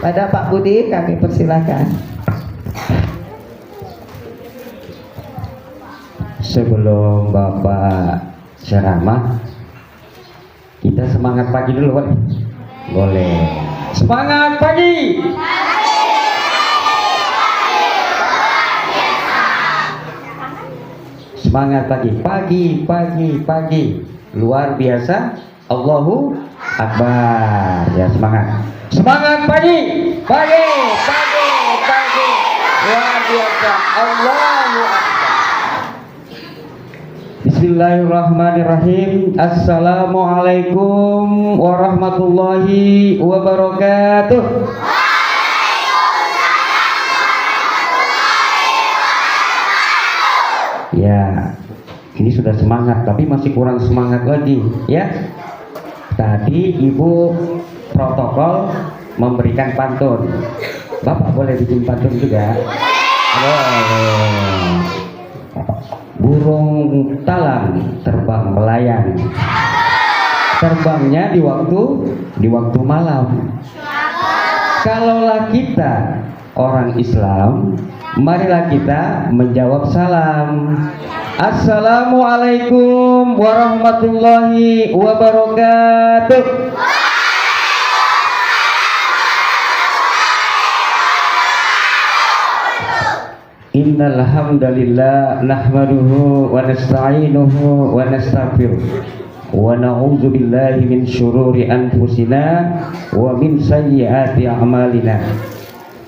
Pada Pak Budi kami persilakan. Sebelum Bapak ceramah, kita semangat pagi dulu, boleh? Boleh. Semangat pagi. Semangat pagi, pagi, luar biasa. Allahu Akbar. Ya, semangat. Semangat pagi, luar biasa. Allahu Akbar. Bismillahirrahmanirrahim. Assalamualaikum warahmatullahi wabarakatuh. Ya, ini sudah semangat, tapi masih kurang semangat lagi, ya. Tadi Ibu protokol memberikan pantun. Bapak boleh bikin pantun juga? Boleh. Burung talang terbang melayang. Terbangnya di waktu malam. Kalaulah kita orang Islam, marilah kita menjawab salam. Assalamualaikum warahmatullahi wabarakatuh. Innal hamdalillah nahmaduhu wa nasta'inuhu wa nastaghfiruh wa na'udzu billahi min syururi anfusina wa min sayyiati a'malina.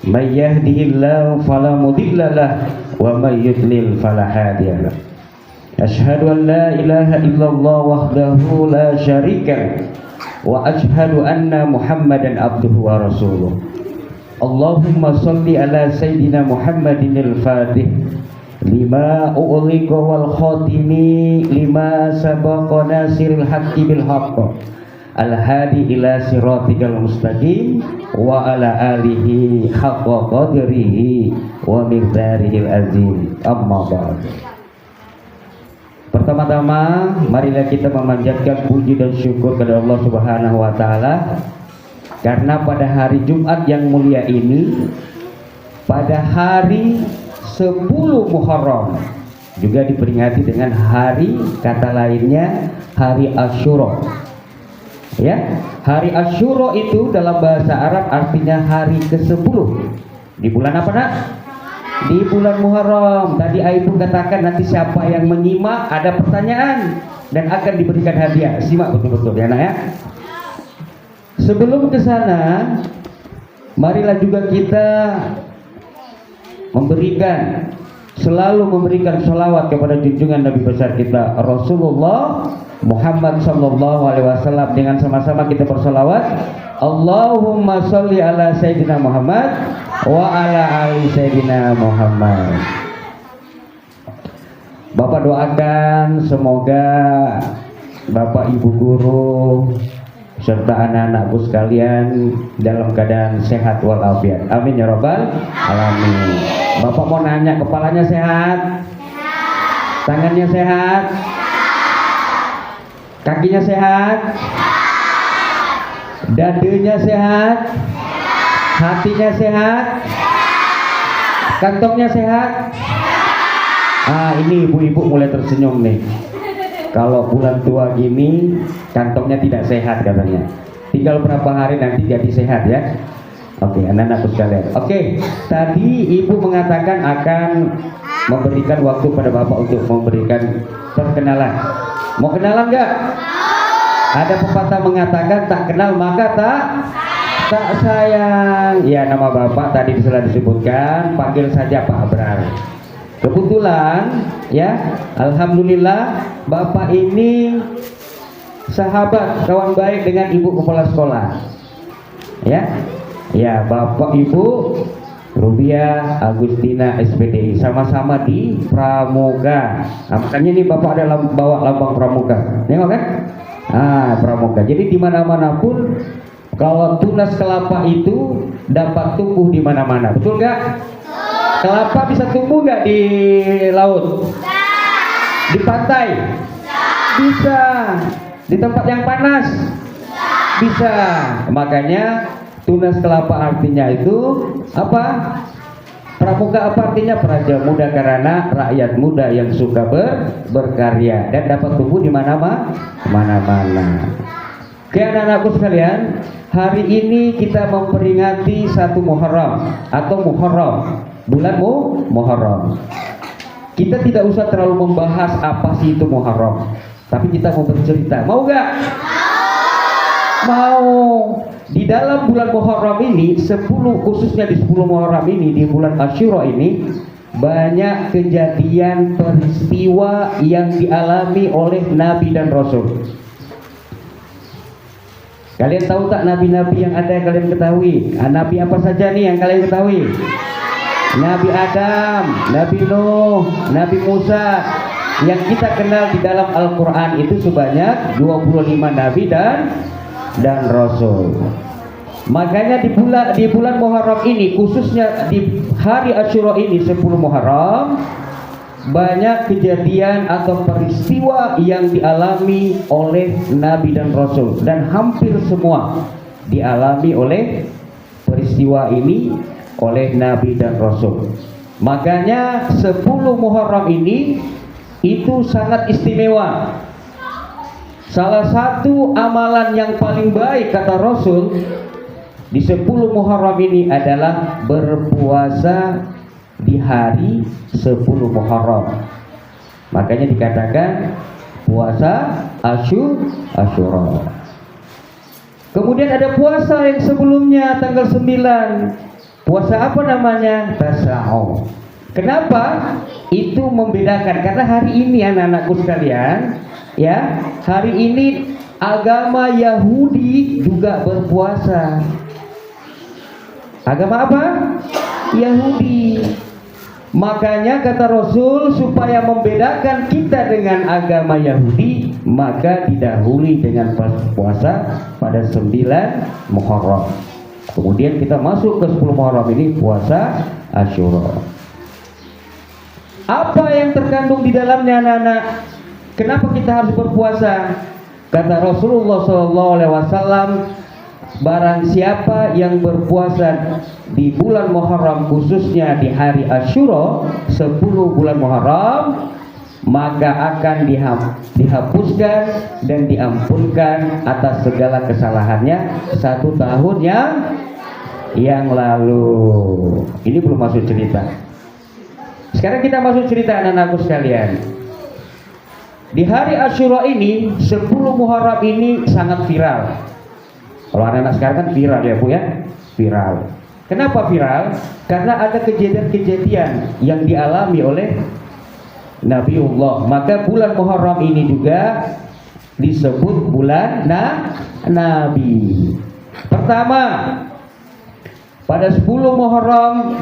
May yahdihillahu fala mudilla lahu wa may yudlil fala hadiya lahu. Asyhadu an la ilaha illallah wahdahu la syarika wa asyhadu anna Muhammadan abduhu wa rasuluh. Allahumma salli ala sayyidina Muhammadin al-Fatih lima u'liqa wal khatimi lima sabaqa nasiril haqqi bil haqq al-hadi ila siratikal mustaqim wa ala alihi haqqa qadrihi wa miqdarihil azim. Amma ba'd. Pertama-tama marilah kita memanjatkan puji dan syukur kepada Allah Subhanahu wa taala, karena pada hari Jumat yang mulia ini, pada hari 10 Muharram, juga diperingati dengan hari, kata lainnya hari Asyura. Ya, hari Asyura itu dalam bahasa Arab artinya hari ke-10. Di bulan apa, Nak? Di bulan Muharram. Tadi Ibu katakan nanti siapa yang menyimak ada pertanyaan dan akan diberikan hadiah. Simak betul-betul ya, Nak ya. Sebelum ke sana, marilah juga kita selalu memberikan sholawat kepada junjungan Nabi besar kita Rasulullah Muhammad sallallahu alaihi wasallam. Dengan sama-sama kita bersolawat. Allahumma sholli ala sayyidina Muhammad wa ala ali sayyidina Muhammad. Bapak doakan semoga Bapak Ibu guru serta anak-anakku sekalian dalam keadaan sehat walafiat. Amin ya robbal alamin. Bapak mau nanya, kepalanya sehat? Tangannya sehat? Kakinya sehat? Dadanya sehat? Hatinya sehat? Kantongnya sehat? Ini ibu-ibu mulai tersenyum nih. Kalau bulan tua gini kantongnya tidak sehat katanya. Tinggal berapa hari nanti jadi sehat ya. Oke, anak-anakku sekalian. Oke, tadi Ibu mengatakan akan memberikan waktu pada Bapak untuk memberikan perkenalan. Mau kenalan nggak? Ada pepatah mengatakan tak kenal maka tak sayang. Ya, nama Bapak tadi sudah disebutkan, panggil saja Pak Abrar. Kebetulan ya, alhamdulillah Bapak ini sahabat kawan baik dengan Ibu kepala sekolah. Ya, Bapak Ibu Rubiah Agustina SPDI sama-sama di Pramuka. Makanya ini Bapak ada bawa lambang Pramuka. Nengok kan? Pramuka. Jadi di mana-mana pun kalau tunas kelapa itu dapat tumbuh di mana-mana. Betul nggak? Kelapa bisa tumbuh nggak di laut? Di pantai? Bisa. Di tempat yang panas? Bisa. Makanya Tunas kelapa artinya itu apa? Pramuka apa artinya? Praja muda, karena rakyat muda yang suka berkarya dan dapat tumbuh di mana-mana. Oke anak-anakku sekalian, hari ini kita memperingati 1 Muharram atau Muharram, bulan Muharram. Kita tidak usah terlalu membahas apa sih itu Muharram, tapi kita mau bercerita. Mau gak? Mau. Di dalam bulan Muharram ini, khususnya di 10 Muharram ini, di bulan Asyura ini, banyak kejadian peristiwa yang dialami oleh Nabi dan Rasul. Kalian tahu tak nabi-nabi yang ada yang kalian ketahui? Nabi apa saja nih yang kalian ketahui? Nabi Adam, Nabi Nuh, Nabi Musa. Yang kita kenal di dalam Al-Quran itu sebanyak 25 nabi dan Rasul. Makanya di bulan Muharram ini, khususnya di hari Asyura ini 10 Muharram, banyak kejadian atau peristiwa yang dialami oleh Nabi dan Rasul, dan hampir semua dialami oleh peristiwa ini oleh Nabi dan Rasul. Makanya 10 Muharram ini itu sangat istimewa. Salah satu amalan yang paling baik kata Rasul di 10 Muharram ini adalah berpuasa di hari 10 Muharram. Makanya dikatakan puasa Asyura. Kemudian ada puasa yang sebelumnya tanggal 9. Puasa apa namanya? Tasawuf. Kenapa? Itu membedakan karena hari ini anak-anakku sekalian, ya, hari ini agama Yahudi juga berpuasa. Agama apa? Yahudi. Makanya kata Rasul, supaya membedakan kita dengan agama Yahudi, maka didahului dengan puasa pada 9 Muharram. Kemudian kita masuk ke 10 Muharram ini puasa Asyura. Apa yang terkandung di dalamnya anak-anak? Kenapa kita harus berpuasa? Kata Rasulullah SAW, barang siapa yang berpuasa di bulan Muharram, khususnya di hari Asyura 10 bulan Muharram, maka akan dihapuskan dan diampunkan atas segala kesalahannya 1 tahun yang lalu. Ini belum masuk cerita. Sekarang kita masuk cerita anak-anakku sekalian. Di hari Asyura ini 10 Muharram ini sangat viral. Kalau anak-anak sekarang kan viral ya Bu ya, viral. Kenapa viral? Karena ada kejadian-kejadian yang dialami oleh Nabiullah. Maka bulan Muharram ini juga disebut bulan Nabi. Pertama, pada 10 Muharram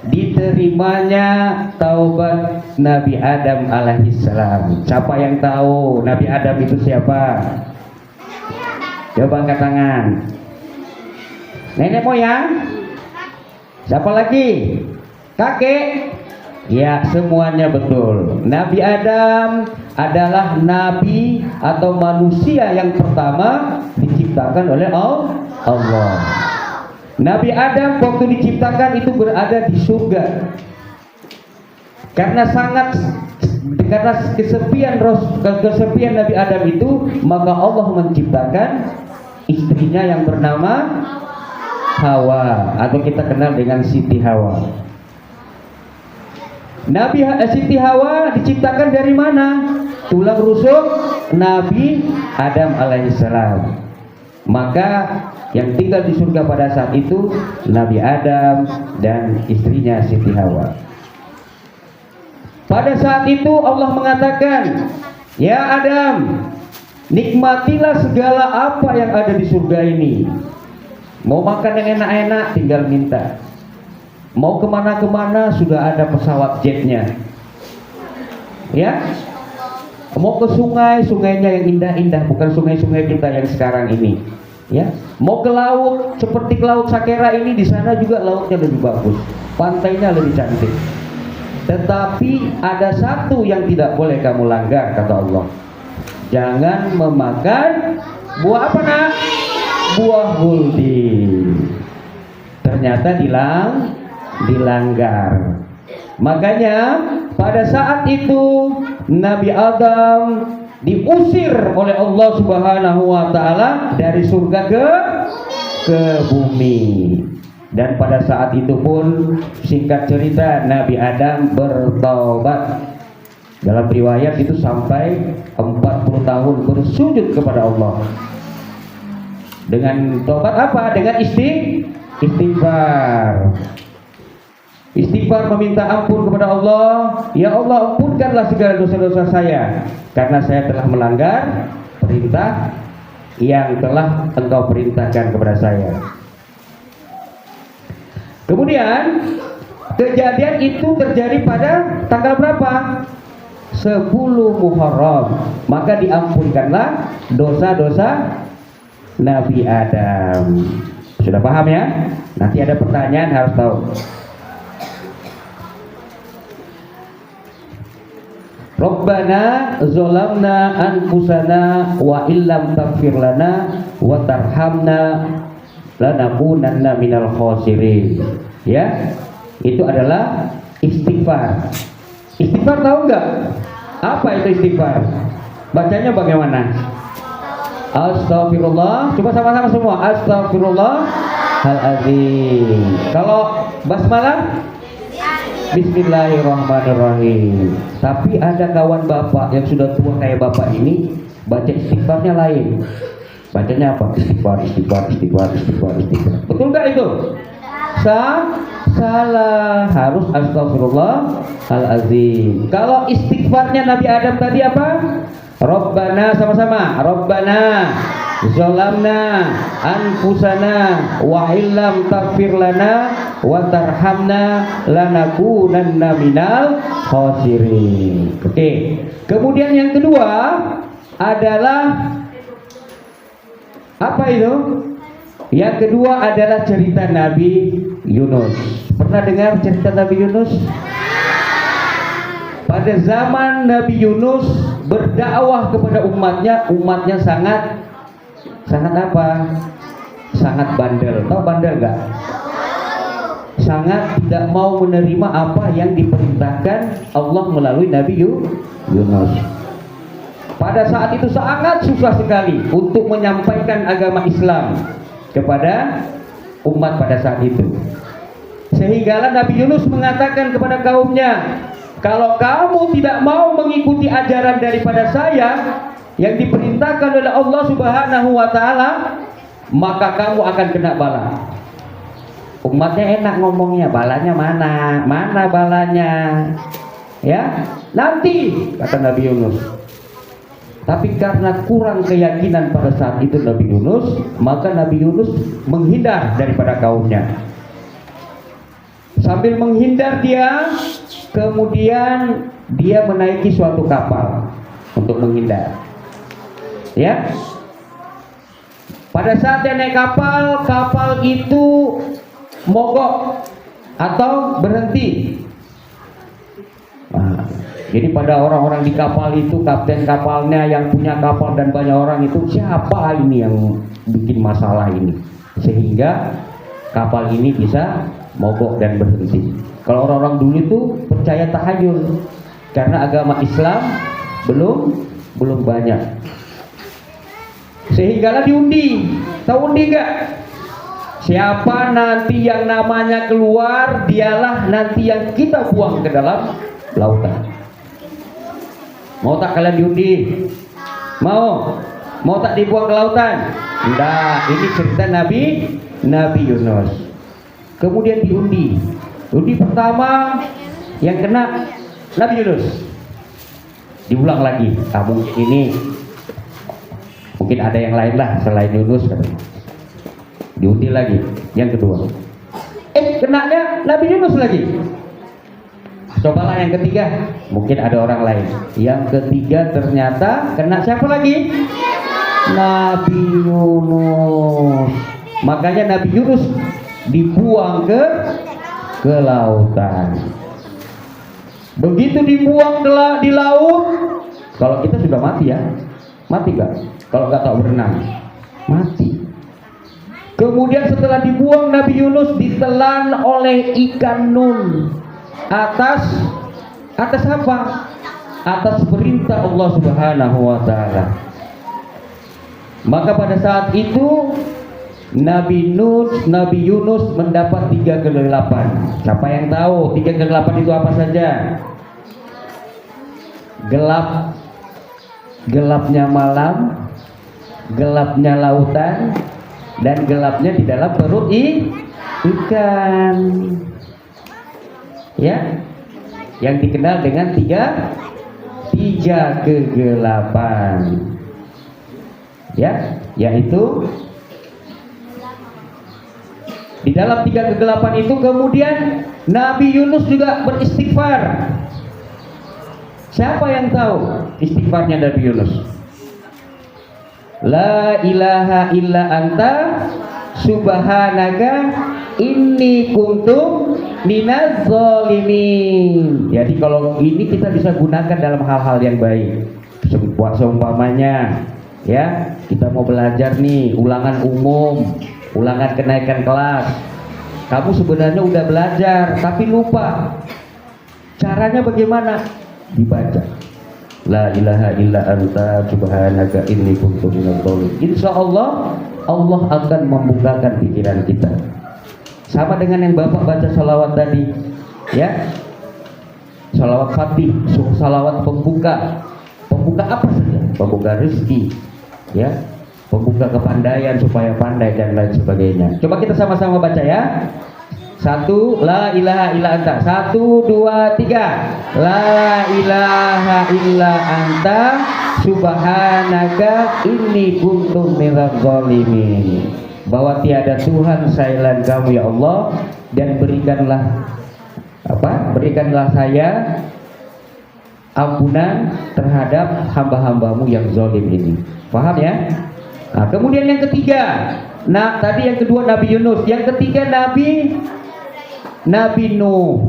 diterimanya taubat Nabi Adam alaihissalam. Siapa yang tahu Nabi Adam itu siapa? Coba angkat tangan. Nenek moyang? Siapa lagi? Kakek? Ya, semuanya betul. Nabi Adam adalah nabi atau manusia yang pertama diciptakan oleh Allah. Nabi Adam waktu diciptakan itu berada di surga. Karena kesepian Nabi Adam itu, maka Allah menciptakan istrinya yang bernama Hawa, atau kita kenal dengan Siti Hawa. Siti Hawa diciptakan dari mana? Tulang rusuk Nabi Adam alaihissalam. Maka yang tinggal di surga pada saat itu Nabi Adam dan istrinya Siti Hawa. Pada saat itu Allah mengatakan, "Ya Adam, nikmatilah segala apa yang ada di surga ini. Mau makan yang enak-enak tinggal minta. Mau kemana-kemana sudah ada pesawat jetnya. Ya, mau ke sungai, sungainya yang indah-indah, bukan sungai-sungai kita yang sekarang ini. Ya, mau ke laut seperti ke laut Sakera ini, di sana juga lautnya lebih bagus, pantainya lebih cantik. Tetapi ada satu yang tidak boleh kamu langgar, kata Allah. Jangan memakan buah apa nak? Buah huldi. ternyata dilanggar. Makanya pada saat itu Nabi Adam diusir oleh Allah Subhanahu wa taala dari surga ke bumi. Dan pada saat itu pun singkat cerita Nabi Adam bertaubat. Dalam riwayat itu sampai 40 tahun bersujud kepada Allah. Dengan taubat apa? Dengan istighfar. Istighfar meminta ampun kepada Allah. Ya Allah, ampunkanlah segala dosa-dosa saya, karena saya telah melanggar perintah yang telah Engkau perintahkan kepada saya. Kemudian kejadian itu terjadi pada tanggal berapa? 10 Muharram. Maka diampunkanlah dosa-dosa Nabi Adam. Sudah paham ya? Nanti ada pertanyaan harus tahu. Rabbana zolamna anfusana wa illam taghfir lana wa tarhamna lanakunanna minal khosirin. Ya, itu adalah istighfar. Istighfar tahu nggak? Apa itu istighfar? Bacanya bagaimana? Astagfirullah. Coba sama-sama semua. Astagfirullahaladzim. Kalau basmalah? Bismillahirrahmanirrahim. Tapi ada kawan bapak yang sudah tua kayak bapak ini, baca istighfarnya lain. Bacanya apa? Istighfar. Betul nggak itu? Salah. Harus astagfirullahaladzim. Kalau istighfarnya Nabi Adam tadi apa? Rabbana, sama-sama. Rabbana zalamna anfusana wa illam taghfir lana wa tarhamna lanakunanna minal khosirin. Oke. Kemudian yang kedua adalah apa itu? Yang kedua adalah cerita Nabi Yunus. Pernah dengar cerita Nabi Yunus? Pada zaman Nabi Yunus berdakwah kepada umatnya sangat apa? Sangat bandel. Tahu bandel nggak? Sangat tidak mau menerima apa yang diperintahkan Allah melalui Nabi Yunus. Pada saat itu sangat susah sekali untuk menyampaikan agama Islam kepada umat pada saat itu. Sehinggalah Nabi Yunus mengatakan kepada kaumnya, kalau kamu tidak mau mengikuti ajaran daripada saya yang diperintahkan oleh Allah Subhanahu wa taala, maka kamu akan kena bala. Umatnya enak ngomongnya, balanya mana? Mana balanya? Ya, nanti kata Nabi Yunus. Tapi karena kurang keyakinan pada saat itu Nabi Yunus, maka Nabi Yunus menghindar daripada kaumnya. Sambil menghindar dia, kemudian dia menaiki suatu kapal untuk menghindar. Ya. Pada saat dia naik kapal, kapal itu mogok atau berhenti. Nah, jadi pada orang-orang di kapal itu, kapten kapalnya yang punya kapal dan banyak orang itu, siapa ini yang bikin masalah ini sehingga kapal ini bisa mogok dan berhenti. Kalau orang-orang dulu itu percaya tahayul, karena agama Islam belum banyak. Sehinggalah diundi. Tahu undi enggak? Siapa nanti yang namanya keluar, dialah nanti yang kita buang ke dalam lautan. Mau tak kalian diundi? Mau tak dibuang ke lautan? Enggak, ini cerita Nabi Yunus. Kemudian diundi. Undi pertama yang kena Nabi Yunus. Diulang lagi. Kamu ini mungkin ada yang lain lah selain Yunus. Diundi lagi. Yang kedua. Kenanya Nabi Yunus lagi. Cobalah yang ketiga, mungkin ada orang lain. Yang ketiga ternyata kena siapa lagi? Nabi Yunus. Makanya Nabi Yunus dibuang ke lautan. Begitu dibuang di laut, kalau kita sudah mati ya, mati gak? Kalau nggak tahu berenang, mati. Kemudian setelah dibuang Nabi Yunus ditelan oleh ikan nun. Atas apa? Atas perintah Allah Subhanahu wa taala. Maka pada saat itu Nabi Yunus mendapat 3 kegelapan. Siapa yang tahu 3 kegelapan itu apa saja? Gelapnya malam, gelapnya lautan, dan gelapnya di dalam perut ikan. Ya, yang dikenal dengan tiga kegelapan. Ya, yaitu di dalam 3 kegelapan itu kemudian Nabi Yunus juga beristighfar. Siapa yang tahu istighfarnya Nabi Yunus? La ilaha illa anta subhanaka inni kuntu minaz zalimin. Jadi kalau ini kita bisa gunakan dalam hal-hal yang baik. Seumpamanya ya, kita mau belajar nih ulangan umum, ulangan kenaikan kelas. Kamu sebenarnya udah belajar tapi lupa. Caranya bagaimana? Dibaca. La ilaha illa anta subhanaka inni kuntu minadz dzalimin. Insyaallah Allah akan membukakan pikiran kita. Sama dengan yang Bapak baca salawat tadi, ya. Salawat Fatih, salawat pembuka. Pembuka apa saja? Pembuka rezeki, ya. Pembuka kepandaian supaya pandai dan lain sebagainya. Coba kita sama-sama baca ya. 1, la ilaha illa anta. 1, 2, 3. La ilaha illa anta subhanaka inni kuntu minadz zalimin. Bahwa tiada Tuhan selain kamu ya Allah, dan berikanlah saya ampunan terhadap hamba-hambamu yang zalim ini. Paham ya? Nah, kemudian yang ketiga. Nah, tadi yang kedua Nabi Yunus, yang ketiga Nabi Nuh.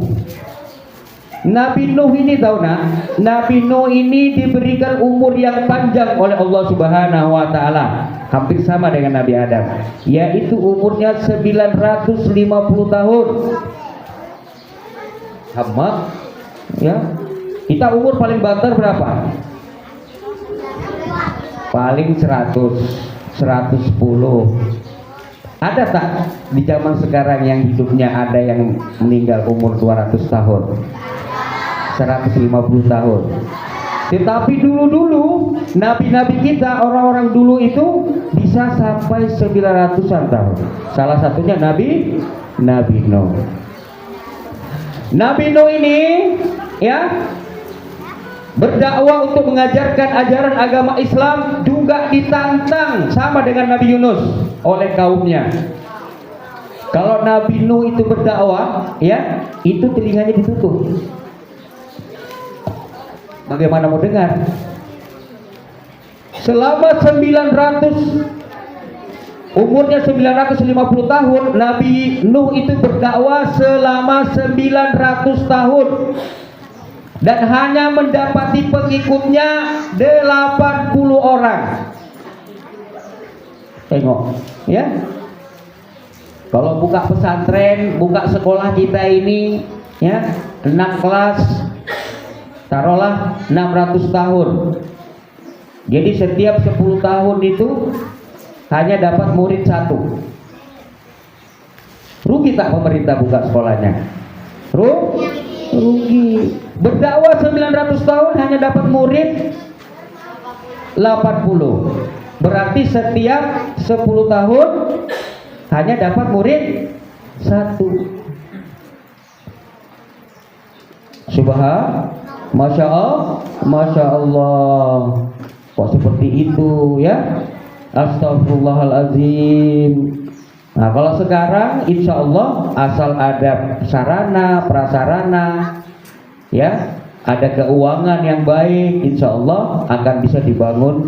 Nabi Nuh ini tahu nak? Nabi Nuh ini diberikan umur yang panjang oleh Allah Subhanahu wa taala, hampir sama dengan Nabi Adam, yaitu umurnya 950 tahun. Sama ya. Kita umur paling banter berapa? Paling 110. Ada tak di zaman sekarang yang hidupnya ada yang meninggal umur 200 tahun, 150 tahun? Tetapi dulu nabi-nabi kita, orang-orang dulu itu bisa sampai 900-an tahun. Salah satunya Nabi Nuh. Nabi Nuh ini ya berdakwah untuk mengajarkan ajaran agama Islam, juga ditantang sama dengan Nabi Yunus oleh kaumnya. Kalau Nabi Nuh itu berdakwah, ya, itu telinganya ditutup. Bagaimana mau dengar? Selama umurnya 950 tahun, Nabi Nuh itu berdakwah selama 900 tahun. Dan hanya mendapati pengikutnya 80 orang. Tengok, ya. Kalau buka pesantren, buka sekolah kita ini, ya, 6 kelas, taruhlah 600 tahun. Jadi setiap 10 tahun itu hanya dapat murid 1. Rugi tak pemerintah buka sekolahnya? Rugi. Berdakwah 900 tahun hanya dapat murid 80. Berarti setiap 10 tahun hanya dapat murid 1. Masya Allah. Kok seperti itu ya? Astagfirullahaladzim. Nah, kalau sekarang insya Allah asal ada sarana prasarana, ya, ada keuangan yang baik, insya Allah akan bisa dibangun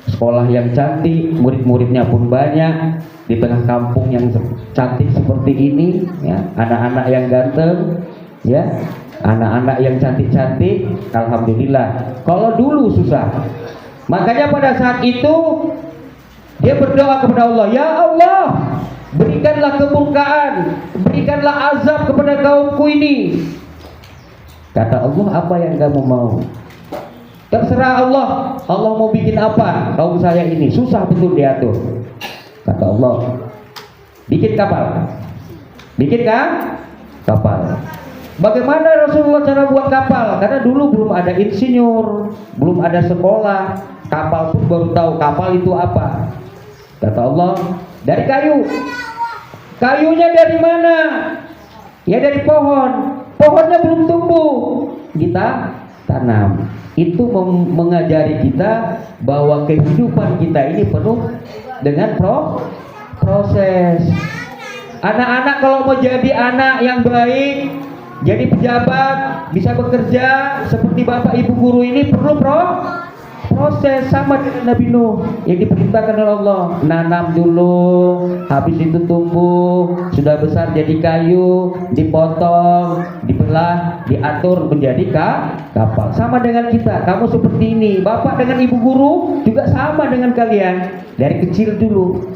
sekolah yang cantik, murid-muridnya pun banyak di tengah kampung yang cantik seperti ini, ya, anak-anak yang ganteng, ya, anak-anak yang cantik-cantik. Alhamdulillah. Kalau dulu susah, makanya pada saat itu Dia berdoa kepada Allah, ya Allah, berikanlah kemurkaan, berikanlah azab kepada kaumku ini. Kata Allah, apa yang kamu mau? Terserah Allah. Allah mau bikin apa kaum saya ini? Susah betul diatur. Kata Allah, bikin kapal. Bikin kan? Kapal. Bagaimana Rasulullah cara buat kapal? Karena dulu belum ada insinyur, belum ada sekolah. Kapal pun baru tahu kapal itu apa. Kata Allah, dari kayu. Kayunya dari mana? Ya dari pohon. Pohonnya belum tumbuh, kita tanam. Itu mengajari kita bahwa kehidupan kita ini penuh dengan proses. Anak-anak kalau mau jadi anak yang baik, jadi pejabat, bisa bekerja seperti bapak ibu guru ini, perlu proses. Sama dengan Nabi Nuh yang diperintahkan oleh Allah, nanam dulu, habis itu tumbuh, sudah besar jadi kayu, dipotong, dibelah, diatur menjadi kapal. Sama dengan kita, kamu seperti ini, bapak dengan ibu guru juga sama dengan kalian. Dari kecil dulu,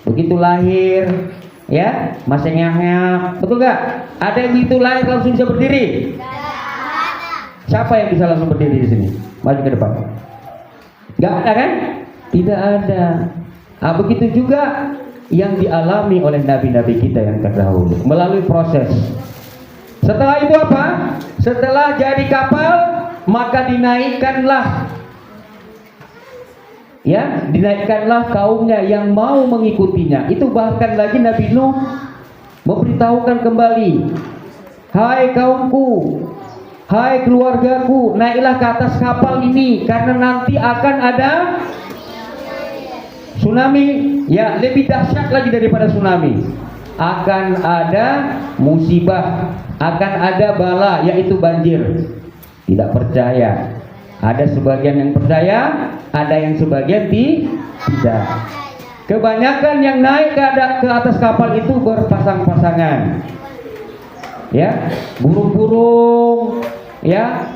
begitu lahir, ya masih nyanyak, betul gak? Ada yang begitu lahir langsung bisa berdiri? Siapa yang bisa langsung berdiri di sini? Maju ke depan. Gak ada kan? Tidak ada. Begitu juga yang dialami oleh nabi-nabi kita yang terdahulu melalui proses. Setelah itu apa? Setelah jadi kapal, maka dinaikkanlah, ya, dinaikkanlah kaumnya yang mau mengikutinya. Itu bahkan lagi Nabi Nuh memberitahukan kembali, hai kaumku, hai keluargaku, naiklah ke atas kapal ini karena nanti akan ada tsunami. Ya, lebih dahsyat lagi daripada tsunami. Akan ada musibah, akan ada bala, yaitu banjir. Tidak percaya. Ada sebagian yang percaya, ada yang sebagian tidak. Kebanyakan yang naik ke atas kapal itu berpasang-pasangan. Ya, burung-burung, ya,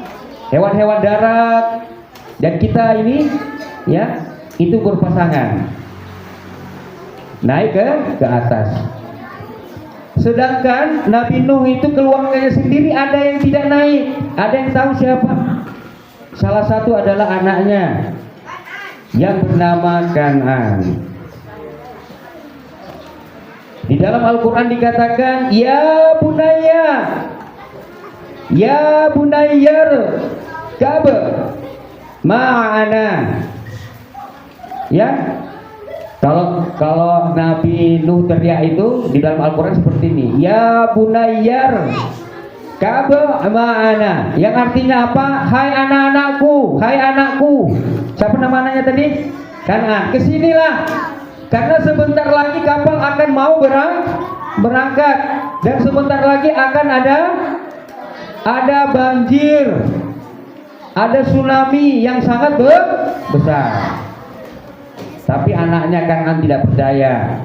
hewan-hewan darat, dan kita ini, ya, itu berpasangan naik ke atas. Sedangkan Nabi Nuh itu keluarganya sendiri ada yang tidak naik. Ada yang tahu siapa? Salah satu adalah anaknya yang bernama Kan'an. Di dalam Al-Quran dikatakan, ya bunayyar kab ma'ana. Ya, kalau Nabi Nuh teriak itu di dalam Al-Quran seperti ini, ya bunayyar kab ma'ana, yang artinya apa? Hai anak-anakku, hai anakku. Siapa nama anaknya tadi? Kan'an. Kesinilah, karena sebentar lagi kapal akan mau berangkat, dan sebentar lagi akan ada banjir, ada tsunami yang sangat besar. Tapi anaknya Kan'an tidak percaya.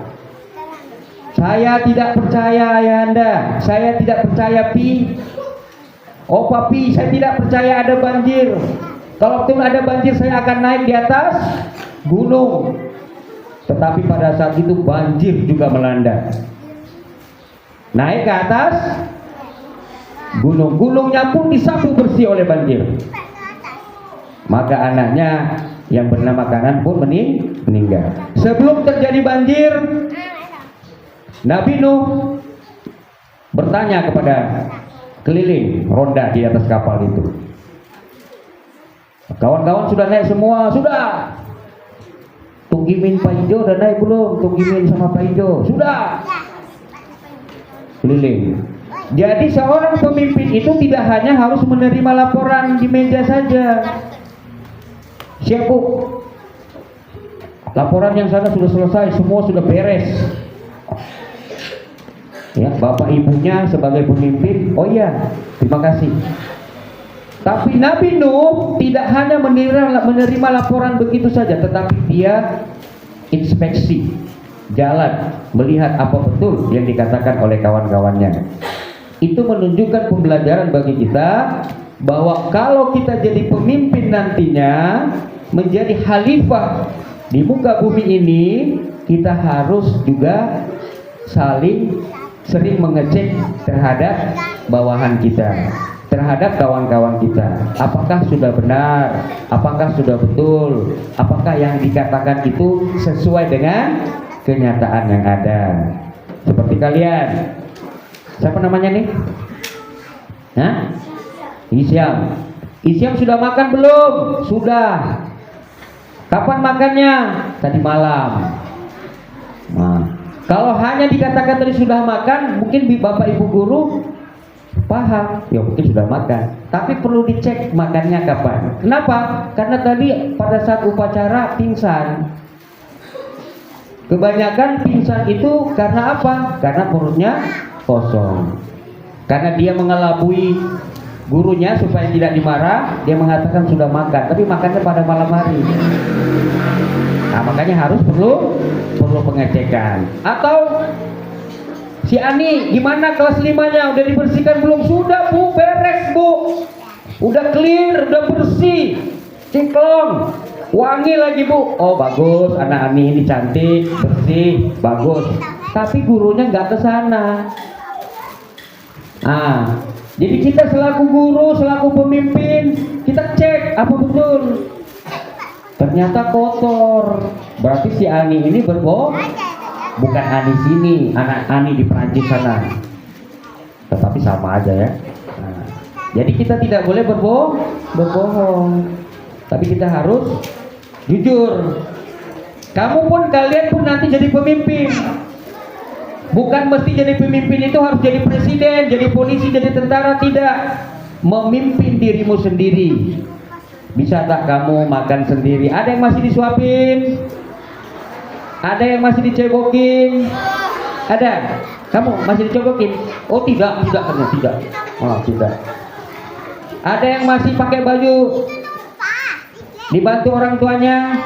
Saya tidak percaya ayahanda, saya tidak percaya Pi. Oh papi, saya tidak percaya ada banjir. Kalaupun ada banjir, saya akan naik di atas gunung. Tetapi pada saat itu banjir juga melanda. Naik ke atas gunung, gunungnya pun disapu bersih oleh banjir. Maka anaknya yang bernama Kan'an pun meninggal. Sebelum terjadi banjir, Nabi Nuh bertanya kepada keliling ronda di atas kapal itu, kawan-kawan sudah naik semua? Sudah. Tunggimin Pak Ijo udah naik belum? Tunggimin sama Pak Ijo sudah. Keliling. Jadi seorang pemimpin itu tidak hanya harus menerima laporan di meja saja. Siap Bu, laporan yang sana sudah selesai, semua sudah beres. Ya, bapak ibunya sebagai pemimpin, oh iya, terima kasih. Tapi Nabi Nuh tidak hanya menerima laporan begitu saja, tetapi dia inspeksi, jalan, melihat apa betul yang dikatakan oleh kawan-kawannya. Itu menunjukkan pembelajaran bagi kita bahwa kalau kita jadi pemimpin nantinya, menjadi khalifah Di muka bumi ini kita harus juga sering mengecek terhadap bawahan kita, terhadap kawan-kawan kita. Apakah sudah benar? Apakah sudah betul? Apakah yang dikatakan itu sesuai dengan kenyataan yang ada? Seperti kalian. Siapa namanya nih? Hah? Isyam. Isyam sudah makan belum? Sudah. Kapan makannya? Tadi malam. Nah, kalau hanya dikatakan tadi sudah makan, mungkin Bapak Ibu guru paham, ya mungkin sudah makan. Tapi perlu dicek makannya kapan. Kenapa? Karena tadi pada saat upacara pingsan. Kebanyakan pingsan itu karena apa? Karena perutnya kosong. Karena dia mengelabui gurunya supaya tidak dimarah, dia mengatakan sudah makan, tapi makannya pada malam hari. Nah, makanya harus perlu pengecekan. Atau si Ani, gimana kelas 5-nya? Udah dibersihkan belum? Sudah Bu, beres Bu. Udah clear, udah bersih, cingklong, wangi lagi Bu. Oh bagus, anak Ani ini cantik, bersih, bagus. Tapi gurunya nggak ke sana. Jadi kita selaku guru, selaku pemimpin, kita cek apa betul. Ternyata kotor. Berarti si Ani ini berbohong. Bukan Ani sini, anak Ani di Perancis sana. Tetapi sama aja ya. Jadi kita tidak boleh berbohong. Tapi kita harus jujur. Kamu pun, kalian pun nanti jadi pemimpin. Bukan mesti jadi pemimpin itu harus jadi presiden, jadi polisi, jadi tentara, tidak. Memimpin dirimu sendiri. Bisa tak kamu makan sendiri? Ada yang masih disuapin? Ada yang masih dicebokin? Ada? Kamu masih dicebokin? Oh tidak. Oh tidak. Ada yang masih pakai baju dibantu orang tuanya?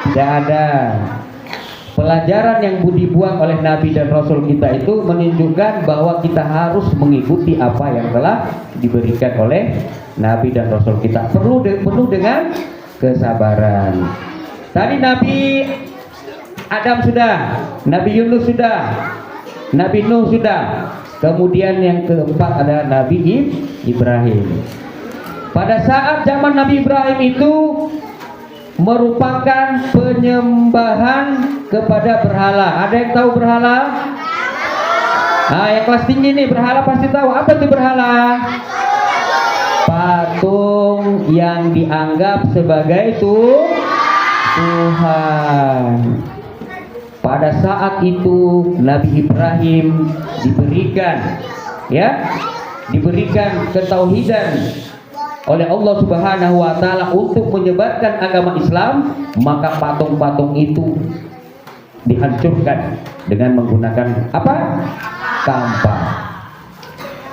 Tidak ada. Pelajaran yang dibuat oleh Nabi dan Rasul kita itu menunjukkan bahwa kita harus mengikuti apa yang telah diberikan oleh Nabi dan Rasul kita. Perlu dengan kesabaran. Tadi Nabi Adam sudah, Nabi Yunus sudah, Nabi Nuh sudah. Kemudian yang keempat ada Nabi Ibrahim. Pada saat zaman Nabi Ibrahim itu merupakan penyembahan kepada berhala. Ada yang tahu berhala? Nah, yang kelas tinggi nih, berhala pasti tahu. Apa itu berhala? Patung yang dianggap sebagai Tuhan. Pada saat itu Nabi Ibrahim diberikan ketauhidan oleh Allah Subhanahu wa taala untuk menyebarkan agama Islam, maka patung-patung itu dihancurkan dengan menggunakan apa? Kampak.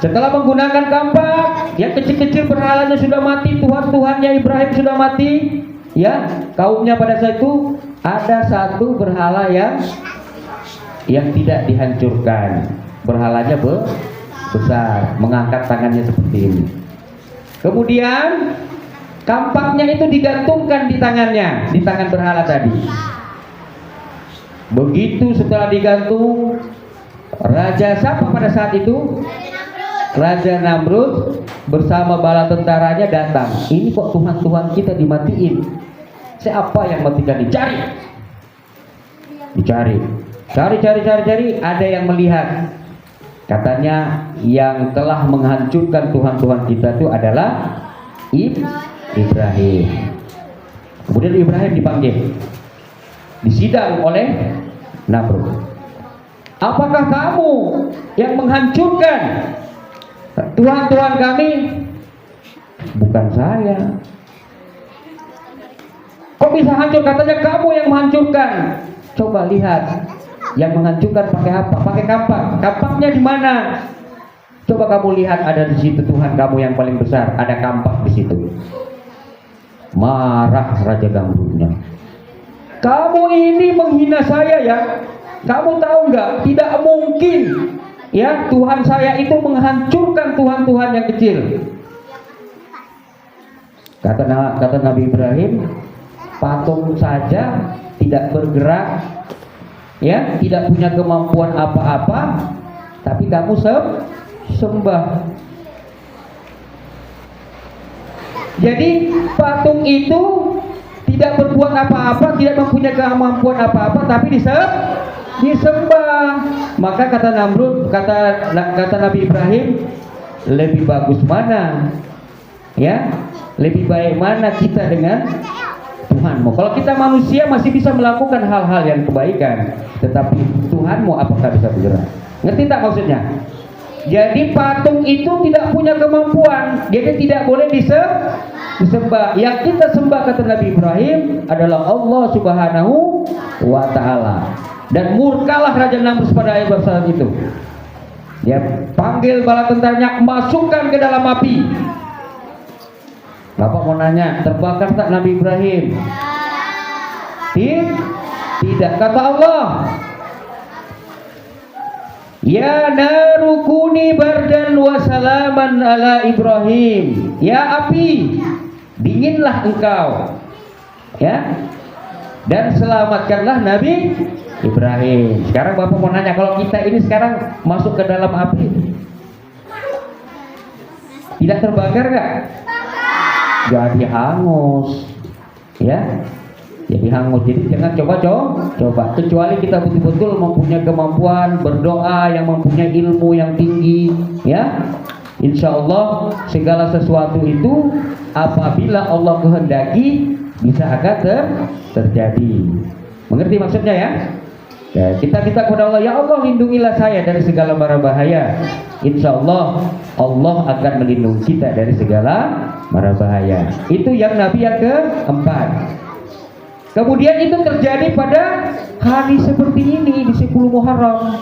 Setelah menggunakan kampak, yang kecil-kecil berhalanya sudah mati, Tuhan-Tuhannya Ibrahim sudah mati, ya. Kaumnya pada saat itu ada satu berhala yang tidak dihancurkan. Berhalanya besar, mengangkat tangannya seperti ini. Kemudian kampaknya itu digantungkan di tangannya, di tangan berhala tadi. Begitu setelah digantung, Raja siapa pada saat itu? Raja Namrud bersama bala tentaranya datang. Ini kok Tuhan-Tuhan kita dimatiin? Siapa yang matikan? Dicari. Cari. Ada yang melihat. Katanya yang telah menghancurkan Tuhan-Tuhan kita itu adalah Ibrahim. Kemudian Ibrahim dipanggil, disidang oleh Namrud. Apakah kamu yang menghancurkan Tuhan-Tuhan kami? Bukan saya. Kok bisa hancur? Katanya kamu yang menghancurkan. Coba lihat. Yang menghancurkan pakai apa? Pakai kampak. Kampaknya di mana? Coba kamu lihat, ada di situ Tuhan kamu yang paling besar. Ada kampak di situ. Marah Raja Namrudnya. Kamu ini menghina saya ya? Kamu tahu nggak? Tidak mungkin ya Tuhan saya itu menghancurkan Tuhan-Tuhan yang kecil. Kata Nabi Ibrahim, patung saja tidak bergerak, ya, tidak punya kemampuan apa-apa, tapi kamu sembah. Jadi patung itu tidak berbuat apa-apa, tidak mempunyai kemampuan apa-apa, tapi disembah. Maka kata Namrud, kata Nabi Ibrahim, lebih bagus mana? Ya, lebih baik mana kita dengan Tuhanmu? Kalau kita manusia masih bisa melakukan hal-hal yang kebaikan, tetapi Tuhanmu apakah bisa bergerak? Ngerti tak maksudnya? Jadi patung itu tidak punya kemampuan, jadi tidak boleh disembah. Yang kita sembah kata Nabi Ibrahim adalah Allah Subhanahu wa Ta'ala. Dan murkalah Raja Namrud pada ayat saat itu. Dia panggil bala tentaranya, masukkan ke dalam api. Bapak mau nanya, terbakar tak Nabi Ibrahim? Tidak, kata Allah, ya narukuni bardan wa salaman ala Ibrahim. Ya api, dinginlah engkau, ya, dan selamatkanlah Nabi Ibrahim. Sekarang Bapak mau nanya, kalau kita ini sekarang masuk ke dalam api, tidak terbakar gak? Jadi hangus, ya, jadi hangus. Jadi jangan coba, kecuali kita betul-betul mempunyai kemampuan berdoa, yang mempunyai ilmu yang tinggi, ya. Insya Allah segala sesuatu itu apabila Allah kehendaki bisa akan terjadi. Mengerti maksudnya ya? Ya, kita minta kepada Allah, ya Allah lindungilah saya dari segala mara bahaya. Insya Allah Allah akan melindungi kita dari segala mara bahaya. Itu yang Nabi yang keempat. Kemudian itu terjadi pada hari seperti ini di 10 Muharram.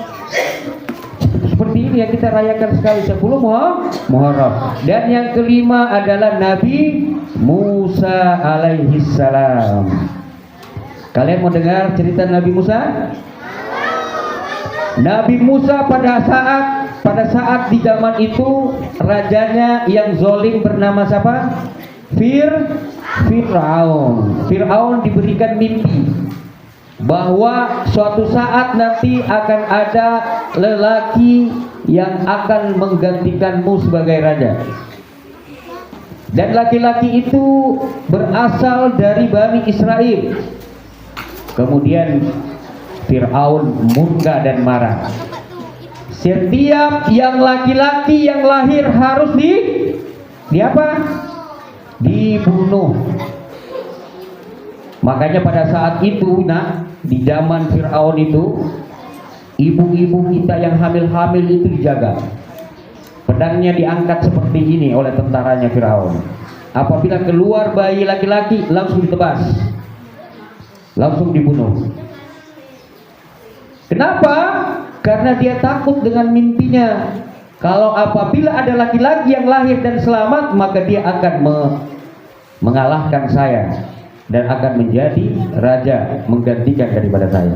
Seperti ini yang kita rayakan sekali 10 Muharram. Dan yang kelima adalah Nabi Musa alaihi salam. Kalian mau dengar cerita Nabi Musa? Nabi Musa pada saat di zaman itu rajanya yang zolim bernama siapa? Fir'aun. Fir'aun diberikan mimpi bahwa suatu saat nanti akan ada lelaki yang akan menggantikanmu sebagai raja. Dan laki-laki itu berasal dari Bani Israel. Kemudian Fir'aun murka dan marah. Setiap yang laki-laki yang lahir harus di apa? Dibunuh. Makanya pada saat itu, di zaman Fir'aun itu, ibu-ibu kita yang hamil-hamil itu dijaga. Pedangnya diangkat seperti ini oleh tentaranya Fir'aun. Apabila keluar bayi laki-laki, langsung ditebas, langsung dibunuh. Kenapa? Karena dia takut dengan mimpinya. Kalau apabila ada laki-laki yang lahir dan selamat, maka dia akan mengalahkan saya dan akan menjadi raja, menggantikan daripada saya.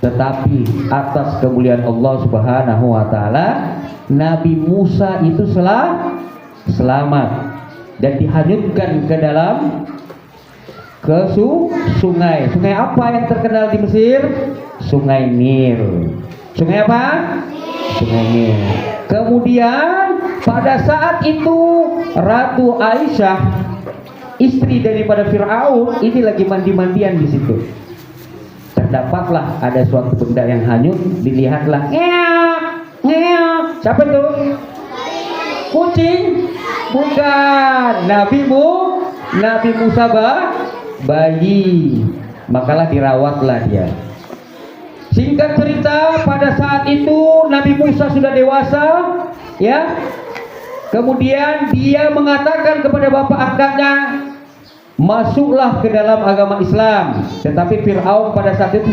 Tetapi atas kemuliaan Allah Subhanahu wa Ta'ala, Nabi Musa itu selamat dan dihanyutkan ke dalam sungai. Sungai apa yang terkenal di Mesir? Sungai Nil. Sungai apa? Sungai Nil. Kemudian pada saat itu Ratu Aisyah, istri daripada Fir'aun, ini lagi mandi-mandian di situ. Terdapatlah ada suatu benda yang hanyut, dilihatlah. Ngeok. Siapa itu? Kucing? Bukan. Nabi Musa bayi. Makalah dirawatlah dia. Singkat cerita, pada saat itu Nabi Musa sudah dewasa, ya. Kemudian dia mengatakan kepada bapak angkatnya, masuklah ke dalam agama Islam. Tetapi Fir'aun pada saat itu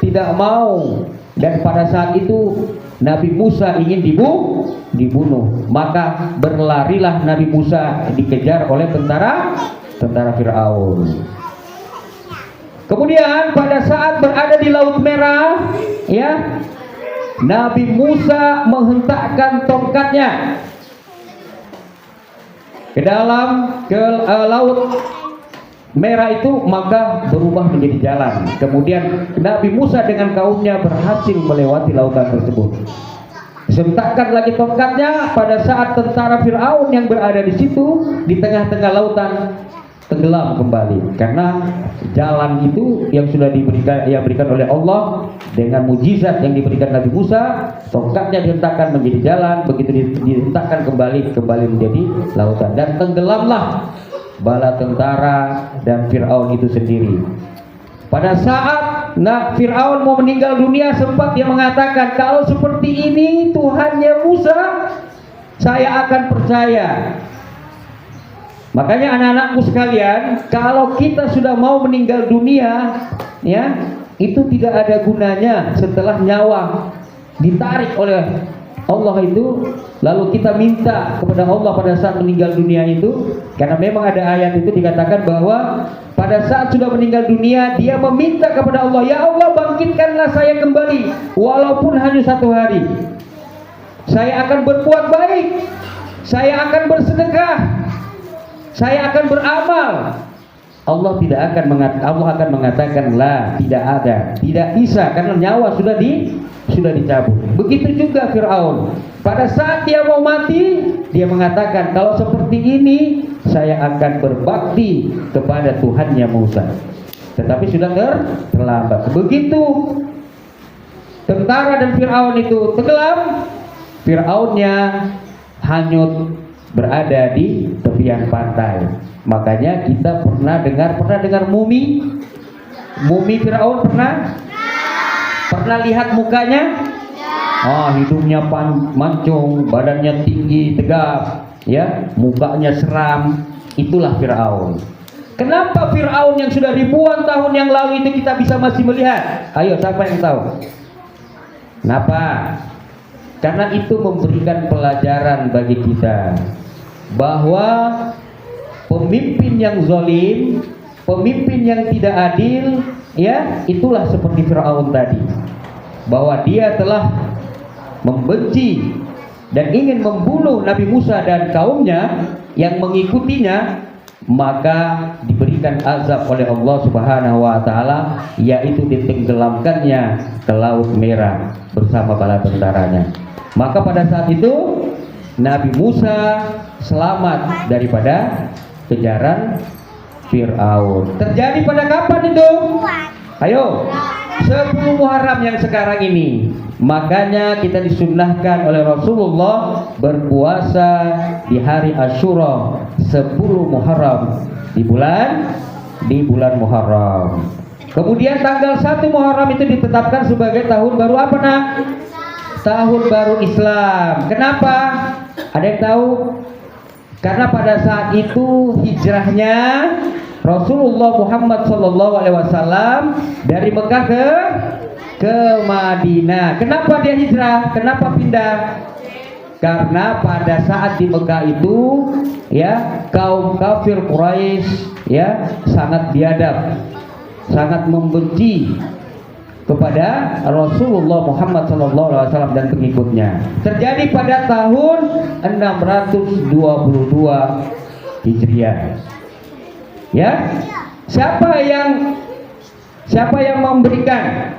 tidak mau. Dan pada saat itu Nabi Musa ingin dibunuh. Maka berlarilah Nabi Musa dikejar oleh tentara Fir'aun. Kemudian pada saat berada di Laut Merah, ya, Nabi Musa menghentakkan tongkatnya ke laut. merah itu maka berubah menjadi jalan. Kemudian Nabi Musa dengan kaumnya berhasil melewati lautan tersebut. Sentakkan lagi tongkatnya pada saat tentara Fir'aun yang berada di situ di tengah-tengah lautan tenggelam kembali, karena jalan itu yang sudah diberikan oleh Allah dengan mujizat yang diberikan Nabi Musa. Tongkatnya dihentakkan menjadi jalan, begitu dihentakkan kembali menjadi lautan, dan tenggelamlah bala tentara dan Fir'aun itu sendiri. Pada saat Fir'aun mau meninggal dunia, sempat dia mengatakan, kalau seperti ini Tuhannya Musa, saya akan percaya. Makanya anak-anakku sekalian, kalau kita sudah mau meninggal dunia, ya, itu tidak ada gunanya setelah nyawa ditarik oleh Allah itu, lalu kita minta kepada Allah pada saat meninggal dunia itu, karena memang ada ayat itu dikatakan bahwa pada saat sudah meninggal dunia, dia meminta kepada Allah, ya Allah bangkitkanlah saya kembali, walaupun hanya 1 hari. Saya akan berbuat baik, saya akan bersedekah, saya akan beramal. Allah akan mengatakan lah, tidak ada, tidak bisa, karena nyawa sudah dicabut. Begitu juga Fir'aun. Pada saat dia mau mati, dia mengatakan, kalau seperti ini saya akan berbakti kepada Tuhannya Musa. Tetapi sudah terlambat. Begitu tentara dan Fir'aun itu tenggelam, Fir'aunnya hanyut berada di tepian pantai. Makanya kita pernah dengar mumi Fir'aun, pernah lihat mukanya? Hidungnya mancung, badannya tinggi tegap, ya, mukanya seram. Itulah Fir'aun. Kenapa Fir'aun yang sudah ribuan tahun yang lalu itu kita bisa masih melihat? Ayo, siapa yang tahu? Kenapa? Karena itu memberikan pelajaran bagi kita bahwa pemimpin yang zalim, pemimpin yang tidak adil, ya, itulah seperti Fir'aun tadi, bahwa dia telah membenci dan ingin membunuh Nabi Musa dan kaumnya yang mengikutinya, maka diberikan azab oleh Allah Subhanahu wa taala, yaitu ditenggelamkannya ke Laut Merah bersama bala tentaranya. Maka pada saat itu Nabi Musa selamat daripada kejaran Fir'aun. Terjadi pada kapan itu? Ayo, 10 Muharram yang sekarang ini. Makanya kita disunnahkan oleh Rasulullah berpuasa di hari Asyura 10 Muharram di bulan Muharram. Kemudian tanggal 1 Muharram itu ditetapkan sebagai tahun baru apa, Nak? Tahun baru Islam. Kenapa? Ada yang tahu? Karena pada saat itu hijrahnya Rasulullah Muhammad SAW dari Mekah ke Madinah. Kenapa dia hijrah? Kenapa pindah? Karena pada saat di Mekah itu, ya, kaum kafir Quraisy, ya, sangat biadab, sangat membenci kepada Rasulullah Muhammad SAW dan pengikutnya. Terjadi pada tahun 622 Hijriah. Ya, siapa yang memberikan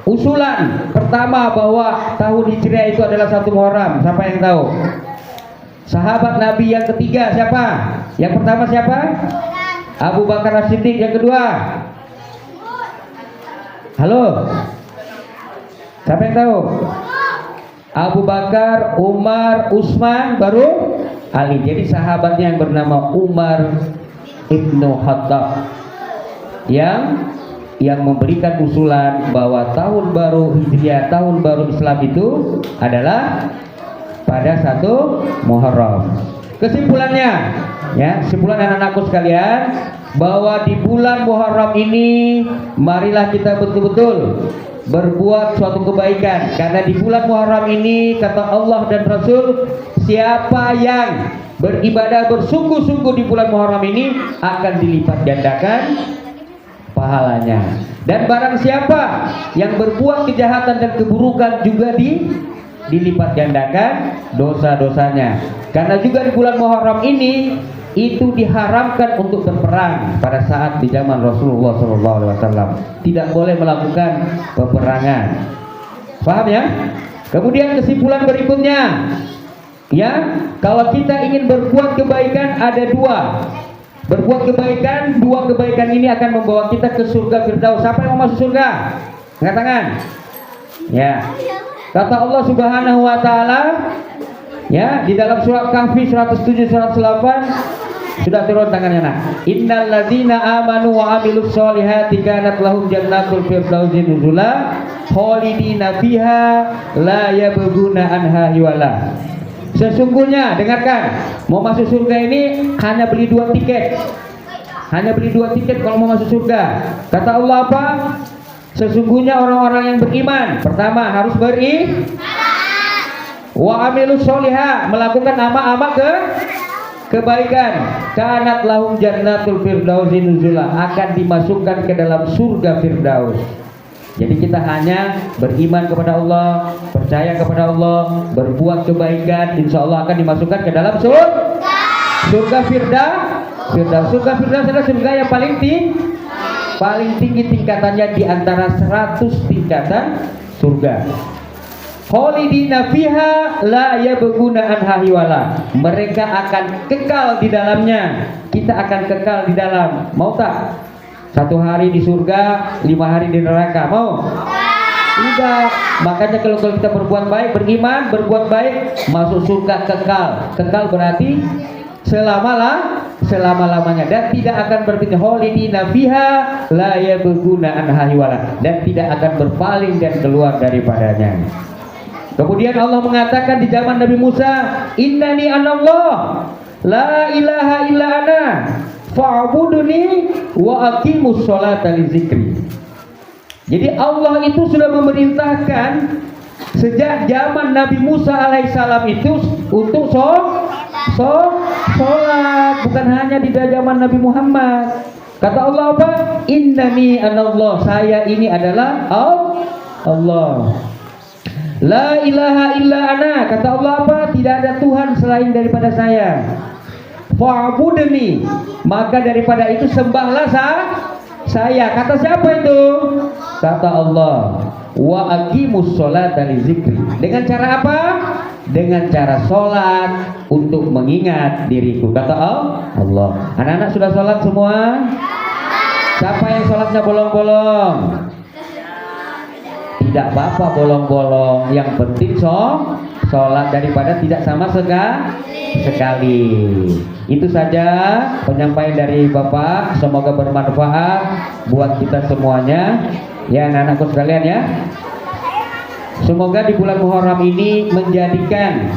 usulan pertama bahwa tahun Hijriah itu adalah 1 Muharram? Siapa yang tahu? Sahabat Nabi yang ketiga siapa? Yang pertama siapa? Abu Bakar As-Siddiq. Yang kedua? Halo? Siapa yang tahu? Abu Bakar, Umar, Utsman, baru Ali. Jadi sahabatnya yang bernama Umar Ibnu Khattab yang memberikan usulan bahwa tahun baru Hijriah, tahun baru Islam itu adalah pada 1 Muharram. Kesimpulannya, ya, kesimpulan anak-anakku sekalian, bahwa di bulan Muharram ini marilah kita betul-betul berbuat suatu kebaikan, karena di bulan Muharram ini kata Allah dan Rasul, siapa yang beribadah bersungguh-sungguh di bulan Muharram ini akan dilipat gandakan pahalanya, dan barang siapa yang berbuat kejahatan dan keburukan juga dilipat gandakan dosa-dosanya. Karena juga di bulan Muharram ini itu diharamkan untuk berperang pada saat di zaman Rasulullah SAW. Tidak boleh melakukan peperangan. Paham ya? Kemudian kesimpulan berikutnya, ya, kalau kita ingin berbuat kebaikan ada dua. Berbuat kebaikan, dua kebaikan ini akan membawa kita ke surga Firdaus. Siapa yang mau masuk surga? Angkat tangan. Ya. Kata Allah Subhanahu wa taala, ya, di dalam surat Kahfi 107 108, sudah turun tangannya nak. Innal ladzina amanu wa amilus solihati kanat lahum jannatul firdausi nuzula khalidina fiha la yabghuna anha hiwala. Sesungguhnya, dengarkan, mau masuk surga ini hanya beli 2 tiket. Hanya beli 2 tiket kalau mau masuk surga. Kata Allah apa? Sesungguhnya orang-orang yang beriman, pertama harus wa amilus solihah, melakukan amal-amal kebaikan, kanat lahum jannatul firdausi nuzula, akan dimasukkan ke dalam surga Firdaus. Jadi kita hanya beriman kepada Allah, percaya kepada Allah, berbuat kebaikan, insya Allah akan dimasukkan ke dalam surga Firdaus. Surga Firdaus adalah surga yang paling tinggi tingkatannya di antara 100 tingkatan surga. Khalidina fiha la yabghuna anha hiwala. Mereka akan kekal di dalamnya. Kita akan kekal di dalam. Mau tak? 1 hari di surga, 5 hari di neraka. Mau? Tidak. Makanya kalau kita berbuat baik, beriman, berbuat baik, masuk surga kekal. Kekal berarti selama-lamanya dan tidak akan berpindah. Khalidina fiha la yabghuna anha hiwala, dan tidak akan berpaling dan keluar daripadanya. Kemudian Allah mengatakan di zaman Nabi Musa, innani anallah la ilaha illa ana fa'buduni wa aqimus sholata li zikri. Jadi Allah itu sudah memerintahkan sejak zaman Nabi Musa alaihissalam itu untuk sholat, bukan hanya di zaman Nabi Muhammad. Kata Allah apa? Innani anallah, saya ini adalah Allah. La ilaha illa ana, kata Allah apa? Tidak ada Tuhan selain daripada saya. Fa'budni, maka daripada itu sembahlah saya. Kata siapa itu? Kata Allah. Wa aqimus sholata li zikri. Dengan cara apa? Dengan cara sholat untuk mengingat diriku. Kata Allah. Anak-anak sudah sholat semua? Siapa yang sholatnya bolong-bolong? Tidak apa-apa bolong-bolong, yang penting sholat daripada tidak sama sekali. Itu saja penyampaian dari Bapak, semoga bermanfaat buat kita semuanya ya, anak-anakku sekalian ya. Semoga di bulan Muharram ini menjadikan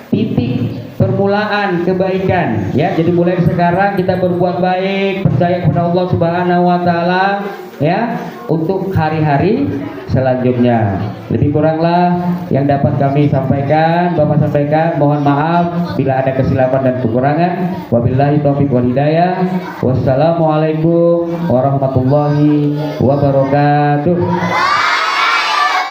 titik permulaan kebaikan ya. Jadi mulai sekarang kita berbuat baik, percaya kepada Allah Subhanahu wa taala ya, untuk hari-hari selanjutnya. Lebih kuranglah yang dapat kami sampaikan, Bapak sampaikan. Mohon maaf bila ada kesilapan dan kekurangan. Wabillahi taufiq wal hidayah. Wassalamualaikum warahmatullahi wabarakatuh.